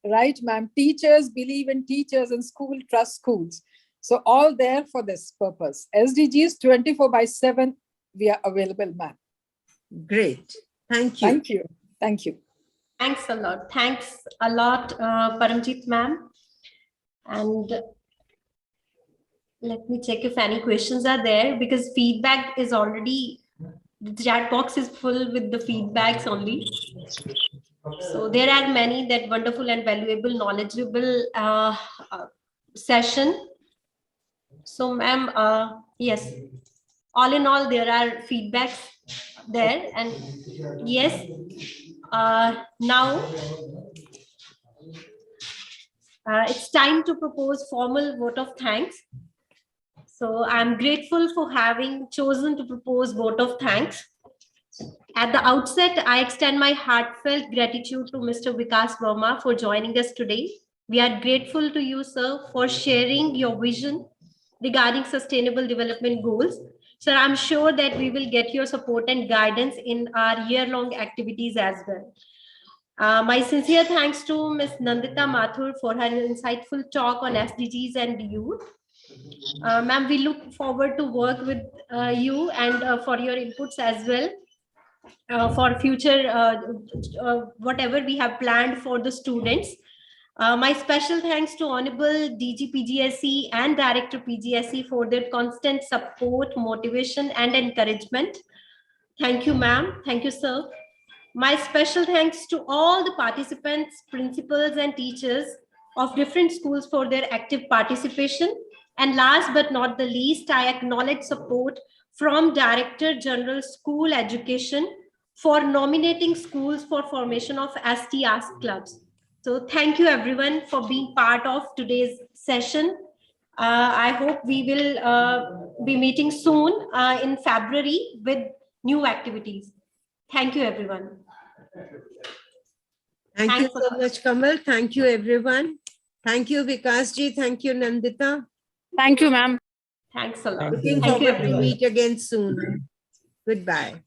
Right, ma'am. Teachers believe in teachers and school trust schools. So all there for this purpose. SDGs 24/7, we are available, ma'am. Great. Thank you. Thank you. Thank you. Thanks a lot. Thanks a lot, Paramjit ma'am. And let me check if any questions are there, because feedback is already, the chat box is full with the feedbacks only. So there are many that wonderful and valuable, knowledgeable session. So ma'am, yes, all in all, there are feedbacks there, and yes, now it's time to propose formal vote of thanks. So I'm grateful for having chosen to propose vote of thanks. At the outset, I extend my heartfelt gratitude to Mr. Vikas Verma for joining us today. We are grateful to you, sir, for sharing your vision regarding sustainable development goals. Sir, I'm sure that we will get your support and guidance in our year-long activities as well. My sincere thanks to Ms. Nandita Mathur for her insightful talk on SDGs and youth. Ma'am, we look forward to work with you and for your inputs as well. For future, whatever we have planned for the students. My special thanks to Honorable DG PGSC and Director PGSC for their constant support, motivation, and encouragement. Thank you, ma'am. Thank you, sir. My special thanks to all the participants, principals, and teachers of different schools for their active participation. And last but not the least, I acknowledge support from Director General School Education for nominating schools for formation of ST Ask clubs. So thank you everyone for being part of today's session. I hope we will be meeting soon in February with new activities. Thank you everyone. Thank you Thanks a so lot. much, Kamal. Thank you, everyone. Thank you, Vikas ji. Thank you, Nandita. Thank you, ma'am. Thanks a lot. Thank you. Looking Thank you, forward to everyone. meet again soon. Goodbye.